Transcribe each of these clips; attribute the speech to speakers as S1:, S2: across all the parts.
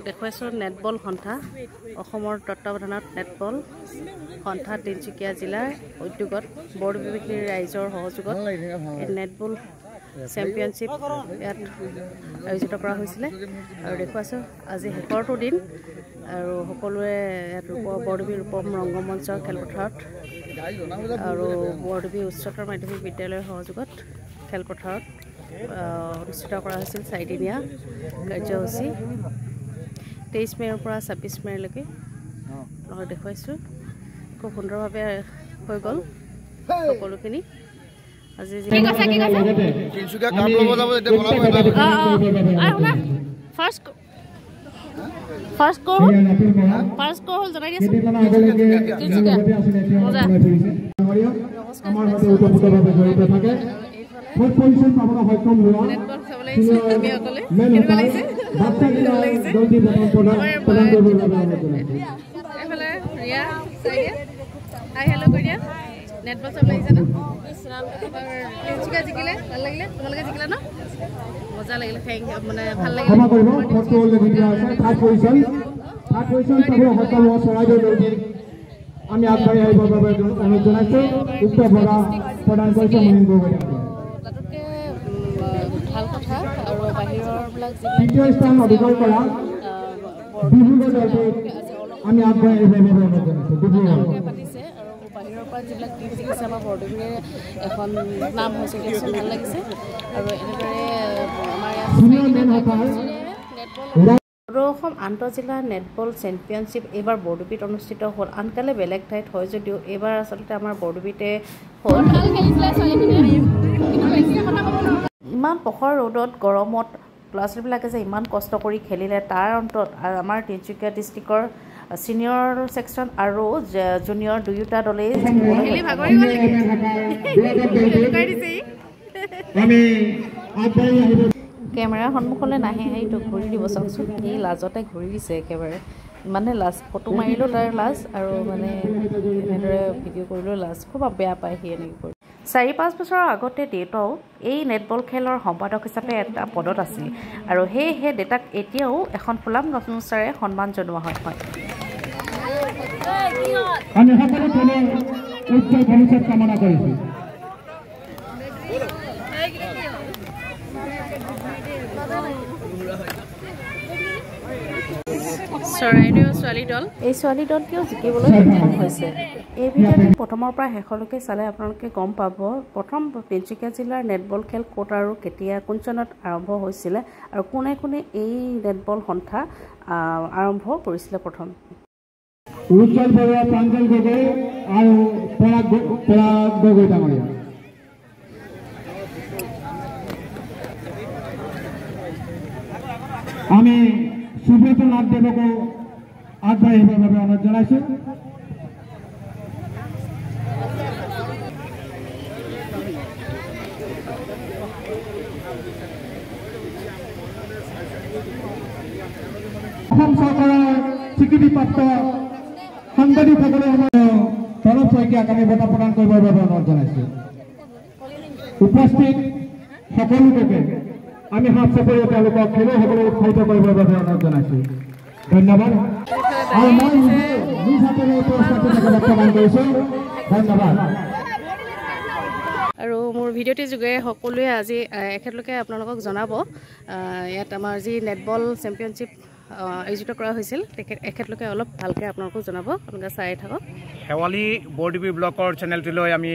S1: দেখুৱাইছোঁ নেটবল সন্থা অসমৰ তত্বাৱধানত নেটবল সন্থা তিনিচুকীয়া জিলাৰ উদ্যোগত বৰবিবিধি ৰাইজৰ সহযোগত নেটবল চেম্পিয়নশ্বিপ ইয়াত আয়োজিত কৰা হৈছিলে আৰু দেখুৱাইছোঁ আজি শেষৰটো দিন আৰু সকলোৱে ইয়াত বৰদুবি ৰূপম ৰংগমঞ্চৰ খেলপথাৰত আৰু বৰদুবি উচ্চতৰ মাধ্যমিক বিদ্যালয়ৰ সহযোগত খেলপথাৰত অনুষ্ঠিত কৰা হৈছিল 4দিনীয়া কাৰ্যসূচী 23 মে'ৰ পৰা 26 মে'লৈকে দেখুৱাইছোঁ খুব সুন্দৰভাৱে হৈ গ'ল সকলোখিনি আজি ফাৰ্ষ্ট কৰ হ'ল জনাই নেটবল চাব লাগিছে ন তিনিচুকীয়া জিকিলে ভাল লাগিলে তোমালোকে জিকিলা ন মজা লাগিলে থেংক ইউ মানে ভাল লাগিলে
S2: আমি আগবাঢ়ি আহিবৰ বাবে অনুৰোধ জনাইছোঁ উক্ত বৰা প্ৰদান কৰিছে মুনিন গগৈ
S1: ভাল কথা আৰু বাহিৰৰবিলাক
S2: তৃতীয় স্থান অধিকাৰ কৰা ডিব্ৰুগড় দলটোক আমি আগবাঢ়ি আহিবৰ বাবে অনুৰোধ জনাইছোঁ ডিব্ৰুগড়
S1: পাতিছে আৰু বাহিৰৰ পৰা যিবিলাক টিম জিকিছে আমাৰ বৰদুবিৰে এখন নাম হৈছে ভাল লাগিছে আৰু এনেদৰে আমাৰ ইয়াত অসম আন্তঃজিলা নেটবল চেম্পিয়নশ্বিপ এইবাৰ বৰদুবিত অনুষ্ঠিত হ'ল আনকালে বেলেগ ঠাইত হয় যদিও এইবাৰ আচলতে আমাৰ বৰদুবিতে হ'ল ইমান প্ৰখৰ ৰ'দত গৰমত ল'ৰা ছোৱালীবিলাকে যে ইমান কষ্ট কৰি খেলিলে তাৰ অন্তত আমাৰ তিনিচুকীয়া ডিষ্ট্ৰিক্টৰ ছিনিয়ৰ ছেকশ্যন আৰু জুনিয়ৰ দুয়োটা দলেই কেমেৰাৰ সন্মুখলৈ নাহে সেইটো ঘূৰি দিব চাওকচোন সি লাজতে ঘূৰি দিছে একেবাৰে মানে লাজ ফটো মাৰিলেও তাৰ লাজ আৰু মানে এনেদৰে ভিডিঅ' কৰিলেও লাজ খুব বেয়া পায় সি এনেকৈ কৰি 4-5 বছৰৰ আগতে দেউতাও এই নেটবল খেলৰ সম্পাদক হিচাপে এটা পদত আছিল আৰু সেয়েহে দেউতাক এতিয়াও এখন ফুলাম গামোচাৰে সন্মান জনোৱা হয়
S2: আমি সকলো দলে উজ্জ্বল ভৱিষ্যত কামনা কৰিছোঁ
S1: চৰাইদেউ ছোৱালী দল এই ছোৱালী দলটিও জিকিবলৈ সক্ষম হৈছে এই ভিডিঅ'টো প্ৰথমৰ পৰা শেষলৈকে চালে আপোনালোকে গম পাব প্ৰথম তিনিচুকীয়া জিলাৰ নেটবল খেল ক'ত আৰু কেতিয়া কোন চনত আৰম্ভ হৈছিলে আৰু কোনে কোনে এই নেটবল সন্থা আৰম্ভ কৰিছিলে প্ৰথম
S2: উজ্জ্বল বৰুৱা প্ৰাঞ্জল গগৈ আৰু পৰাগ গগৈ ডাঙৰীয়া আমি সুব্ৰত নাথ দেৱকো আগবাঢ়ি আহিবৰ বাবে অনুৰোধ জনাইছোঁ অসম চৰকাৰৰ স্বীকৃতিপ্ৰাপ্ত সাংবাদিকসকলে তৰফ শইকীয়াক আমি বঁটা প্ৰদান কৰিবৰ বাবে অনুৰোধ জনাইছোঁ উপস্থিত সকলো লোকে আমি হাত চাপৰি তেওঁলোকক খেলুৱৈসকলে উৎসাহিত কৰিবৰ বাবে অনুৰোধ জনাইছোঁ ধন্যবাদ আৰু মই নিজ হাতেৰে পুৰস্কাৰটো প্ৰদান কৰিছোঁ ধন্যবাদ
S1: আৰু মোৰ ভিডিঅ'টিৰ যোগেৰে সকলোৱে আজি এখেতলোকে আপোনালোকক জনাব ইয়াত আমাৰ যি নেটবল চেম্পিয়নশ্বিপ আয়োজিত কৰা হৈছিল এখেতলোকে অলপ ভালকৈ আপোনালোকক জনাব আপোনালোকে চাই থাকক
S3: শেৱালি বৰদুবি ব্লকৰ চেনেলটিলৈ আমি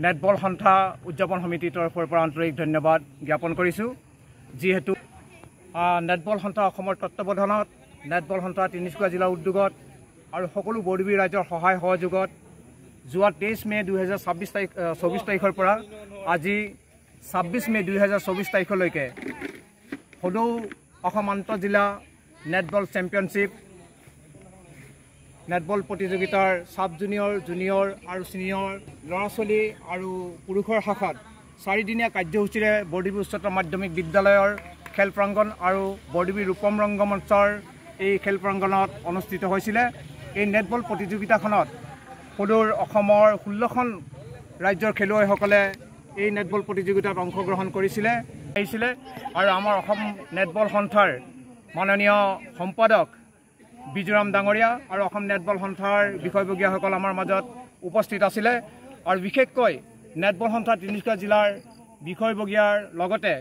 S3: নেটবল সন্থা উদযাপন সমিতিৰ তৰফৰ পৰা আন্তৰিক ধন্যবাদ জ্ঞাপন কৰিছোঁ যিহেতু নেটবল সন্থা অসমৰ তত্বাৱধানত নেটবল সন্থা তিনিচুকীয়া জিলাৰ উদ্যোগত আৰু সকলো বৰদুবি ৰাইজৰ সহায় সহযোগত যোৱা 23 মে' 24 তাৰিখৰ পৰা আজি 26 মে' 2024 তাৰিখলৈকে সদৌ অসম আন্তঃজিলা নেটবল চেম্পিয়নশ্বিপ নেটবল প্ৰতিযোগিতাৰ সাব জুনিয়ৰ জুনিয়ৰ আৰু সিনিয়ৰ ল'ৰা ছোৱালী আৰু পুৰুষৰ শাখাত 4 দিনীয়া কাৰ্যসূচীৰে বৰদুবি উচ্চতৰ মাধ্যমিক বিদ্যালয়ৰ খেল প্ৰাংগণ আৰু বৰদুবি ৰূপম ৰংগমঞ্চৰ এই খেল প্ৰাংগণত অনুষ্ঠিত হৈছিল। এই নেটবল প্ৰতিযোগিতাখনত সদূৰ অসমৰ 16খন ৰাজ্যৰ খেলুৱৈসকলে এই নেটবল প্ৰতিযোগিতাত অংশগ্ৰহণ কৰিছিল আৰু আমাৰ অসম নেটবল সন্থাৰ মাননীয় সম্পাদক বিজুৰাম ডাঙৰীয়া আৰু অসম নেটবল সন্থাৰ বিষয়ববীয়াসকল আমাৰ মাজত উপস্থিত আছিল আৰু বিশেষকৈ নেটবল সন্থা তিনিচুকীয়া জিলাৰ বিষয়ববীয়াৰ লগতে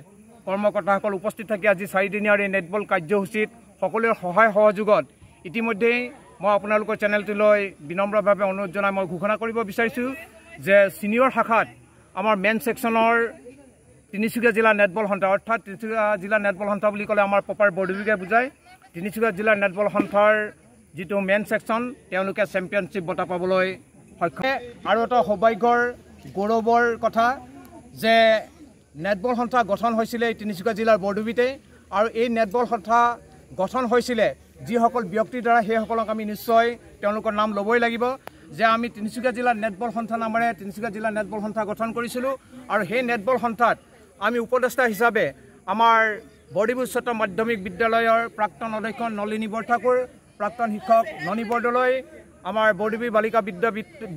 S3: কৰ্মকৰ্তাসকল উপস্থিত থাকি আজি 4 দিনীয়া এই নেটবল কাৰ্যসূচীত সকলোৰে সহায় সহযোগত ইতিমধ্যেই মই আপোনালোকৰ চেনেলটোলৈ বিনম্ৰভাৱে অনুৰোধ জনাই মই ঘোষণা কৰিব বিচাৰিছোঁ যে সিনিয়ৰ শাখাত আমাৰ মেন সেকশনৰ তিনিচুকীয়া জিলা নেটবল সন্থা অৰ্থাৎ তিনিচুকীয়া জিলা নেটবল সন্থা বুলি ক'লে আমাৰ প্ৰপাৰ বৰদুবিকে বুজায়। তিনিচুকীয়া জিলা নেটবল সন্থাৰ যিটো মেন সেকশন তেওঁলোকে চেম্পিয়নশ্বিপ বঁটা পাবলৈ সক্ষম। আৰু এটা সৌভাগ্যৰ গৌৰৱৰ কথা যে নেটবল সন্থা গঠন হৈছিলে তিনিচুকীয়া জিলাৰ বৰদুবিতে আৰু এই নেটবল সন্থা গঠন হৈছিলে যিসকল ব্যক্তিৰ দ্বাৰা সেইসকলক আমি নিশ্চয় তেওঁলোকৰ নাম ল'বই লাগিব যে আমি তিনিচুকীয়া জিলাৰ নেটবল সন্থা নামেৰে তিনিচুকীয়া জিলাৰ নেটবল সন্থা গঠন কৰিছিলোঁ আৰু সেই নেটবল সন্থাত আমি উপদেষ্টা হিচাপে আমাৰ বৰদুবি উচ্চতৰ মাধ্যমিক বিদ্যালয়ৰ প্ৰাক্তন অধ্যক্ষ নলিনী বৰঠাকুৰ, প্ৰাক্তন শিক্ষক ননী বৰদলৈ, আমাৰ বৰদুবি বালিকা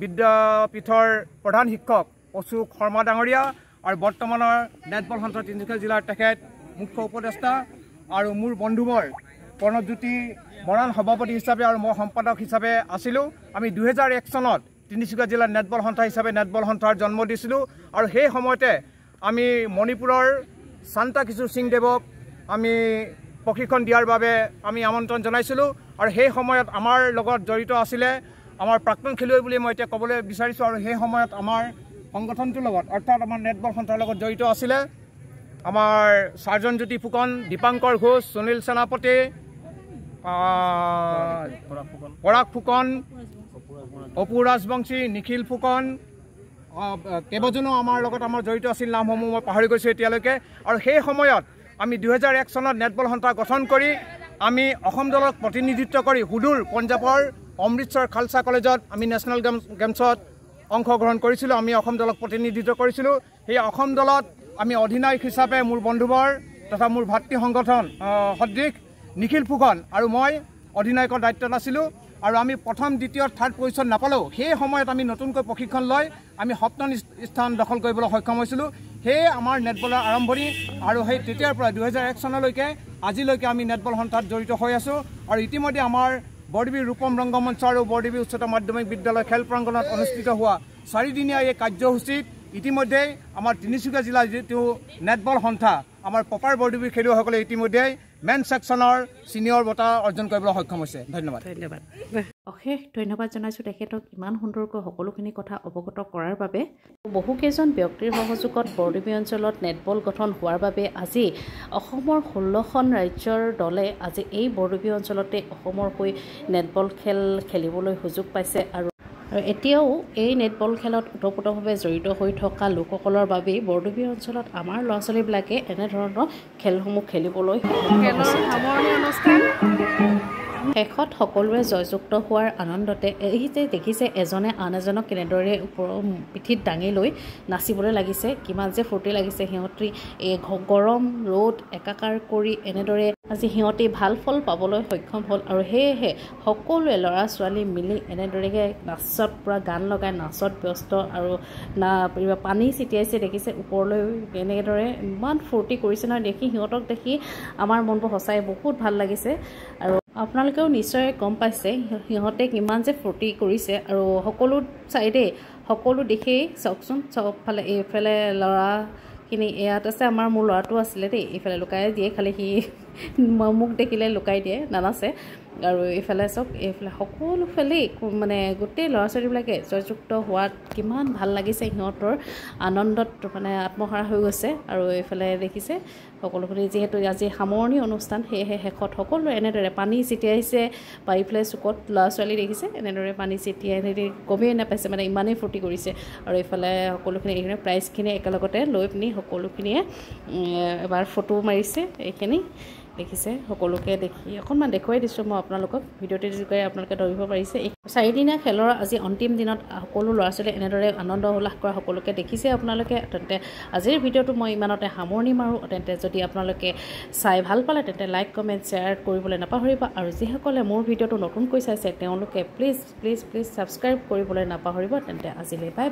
S3: বিদ্যাপীঠৰ প্ৰধান শিক্ষক অশোক শৰ্মা ডাঙৰীয়া আৰু বৰ্তমানৰ নেটবল সন্থা তিনিচুকীয়া জিলাৰ তেখেত মুখ্য উপদেষ্টা আৰু মোৰ বন্ধুবৰ প্ৰণৱজ্যোতি বৰাণ সভাপতি হিচাপে আৰু মই সম্পাদক হিচাপে আছিলোঁ। আমি 2001 চনত তিনিচুকীয়া জিলাৰ নেটবল সন্থা হিচাপে নেটবল সন্থাৰ জন্ম দিছিলোঁ আৰু সেই সময়তে আমি মণিপুৰৰ শান্তা কিশোৰ সিংদেৱক আমি প্ৰশিক্ষণ দিয়াৰ বাবে আমি আমন্ত্ৰণ জনাইছিলোঁ আৰু সেই সময়ত আমাৰ লগত জড়িত আছিলে আমাৰ প্ৰাক্তন খেলুৱৈ বুলি মই এতিয়া ক'বলৈ বিচাৰিছোঁ আৰু সেই সময়ত আমাৰ সংগঠনটোৰ লগত অৰ্থাৎ আমাৰ নেটবল সন্থাৰ লগত জড়িত আছিলে আমাৰ সাৰ্জনজ্যোতি ফুকন, দীপাংকৰ ঘোষ, সুনীল সেনাপতি, পৰাগ ফুকন, অপু ৰাজবংশী, নিখিল ফুকন, কেইবাজনো আমাৰ লগত আমাৰ জড়িত আছিল। নামসমূহ মই পাহৰি গৈছোঁ এতিয়ালৈকে। আৰু সেই সময়ত আমি 2001 চনত নেটবল সন্থা গঠন কৰি আমি অসম দলক প্ৰতিনিধিত্ব কৰি সুদূৰ পঞ্জাৱৰ অমৃতসৰ খালসা কলেজত আমি নেশ্যনেল গেমছত অংশগ্ৰহণ কৰিছিলোঁ। আমি অসম দলক প্ৰতিনিধিত্ব কৰিছিলোঁ। সেই অসম দলত আমি অধিনায়ক হিচাপে মোৰ বন্ধুবৰ তথা মোৰ ভাতৃ সংগঠন সদৃশ নিখিল ফুকন আৰু মই অধিনায়কৰ দায়িত্বত আছিলোঁ আৰু আমি প্ৰথম দ্বিতীয় থাৰ্ড পজিশ্যন নাপালেও সেই সময়ত আমি নতুনকৈ প্ৰশিক্ষণ লৈ আমি সপ্তম স্থান দখল কৰিবলৈ সক্ষম হৈছিলোঁ। সেয়ে আমাৰ নেটবলৰ আৰম্ভণি আৰু সেই তেতিয়াৰ পৰা 2001 চনলৈকে আজিলৈকে আমি নেটবল সন্থাত জড়িত হৈ আছোঁ আৰু ইতিমধ্যে আমাৰ বৰদুবি ৰূপম ৰংগমঞ্চ আৰু বৰদুবি উচ্চতৰ মাধ্যমিক বিদ্যালয় খেল প্ৰাংগণত অনুষ্ঠিত হোৱা 4 দিনীয়া এই কাৰ্যসূচীত ইতিমধ্যে আমাৰ তিনিচুকীয়া জিলাৰ যিটো নেটবল সন্থা আমাৰ প্ৰপাৰ বৰদুবিৰ খেলুৱৈসকলে ইতিমধ্যে মেন সেকশনৰ সিনিয়ৰ বঁটা অৰ্জন কৰিবলৈ সক্ষম হৈছে। ধন্যবাদ।
S1: অশেষ ধন্যবাদ জনাইছোঁ তেখেতক ইমান সুন্দৰকৈ সকলোখিনি কথা অৱগত কৰাৰ বাবে। বহুকেইজন ব্যক্তিৰ সহযোগত বৰদুবি অঞ্চলত নেটবল গঠন হোৱাৰ বাবে আজি অসমৰ 16খন ৰাজ্যৰ দলে আজি এই বৰদুবি অঞ্চলতে অসমৰ হৈ নেটবল খেল খেলিবলৈ সুযোগ পাইছে আৰু এতিয়াও এই নেটবল খেলত ওতঃপ্ৰোতভাৱে জড়িত হৈ থকা লোকসকলৰ বাবেই বৰদুবি অঞ্চলত আমাৰ ল'ৰা ছোৱালীবিলাকে এনেধৰণৰ খেলসমূহ খেলিবলৈ সামৰণি অনুষ্ঠান শেষত সকলোৱে জয়যুক্ত হোৱাৰ আনন্দতে এই যে দেখিছে এজনে আন এজনক কেনেদৰে পিঠিত দাঙি লৈ নাচিবলৈ লাগিছে, কিমান যে ফূৰ্তি লাগিছে। সিহঁতি এই গৰম ৰ'দ একাকাৰ কৰি এনেদৰে আজি সিহঁতি ভাল ফল পাবলৈ সক্ষম হ'ল আৰু সেয়েহে সকলোৱে ল'ৰা ছোৱালী মিলি এনেদৰেকৈ নাচত পূৰা গান লগাই নাচত ব্যস্ত আৰু পানী ছিটিয়াইছে দেখিছে ওপৰলৈ এনেদৰে ইমান ফূৰ্তি কৰিছে নহয়। দেখি সিহঁতক দেখি আমাৰ মনবোৰ সঁচাই বহুত ভাল লাগিছে আৰু আপোনালোকেও নিশ্চয় গম পাইছে সিহঁতে কিমান যে ফূৰ্তি কৰিছে আৰু সকলো চাইডে সকলো দিশেই চাওকচোন চবফালে এইফালে ল'ৰাখিনি ইয়াত আছে আমাৰ মোৰ ল'ৰাটো আছিলে দেই এইফালে লুকাই দিয়ে খালি সি মোক দেখিলে লুকাই দিয়ে নানাচে আৰু এইফালে চাওক এইফালে সকলোফালেই মানে গোটেই ল'ৰা ছোৱালীবিলাকে জয়যুক্ত হোৱাত কিমান ভাল লাগিছে সিহঁতৰ আনন্দত মানে আত্মহাৰা হৈ গৈছে আৰু এইফালে দেখিছে সকলোখিনি যিহেতু আজি সামৰণি অনুষ্ঠান সেয়েহে শেষত সকলো এনেদৰে পানী ছিটিয়াইছে বা এইফালে চুকত ল'ৰা ছোৱালী দেখিছে এনেদৰে পানী ছিটিয়াই এনেদৰে গমেই নাপাইছে মানে ইমানেই ফূৰ্তি কৰিছে আৰু এইফালে সকলোখিনি এইখিনি প্ৰাইজখিনি একেলগতে লৈ পিনি সকলোখিনিয়ে এবাৰ ফটো মাৰিছে এইখিনি দেখিছে সকলোকে দেখি অকণমান দেখুৱাই দিছোঁ মই আপোনালোকক ভিডিঅ'টিৰ যোগেৰে আপোনালোকে ধৰিব পাৰিছে এই 4দিনীয়া খেলৰ আজি অন্তিম দিনত সকলো ল'ৰা ছোৱালীয়ে এনেদৰে আনন্দ উল্লাস কৰা সকলোকে দেখিছে আপোনালোকে তেন্তে আজিৰ ভিডিঅ'টো মই ইমানতে সামৰণি মাৰোঁ তেন্তে যদি আপোনালোকে চাই ভাল পালে তেন্তে লাইক কমেণ্ট শ্বেয়াৰ কৰিবলৈ নাপাহৰিব আৰু যিসকলে মোৰ ভিডিঅ'টো নতুনকৈ চাইছে তেওঁলোকে প্লিজ ছাবস্ক্ৰাইব কৰিবলৈ নাপাহৰিব তেন্তে আজিলৈ বাই।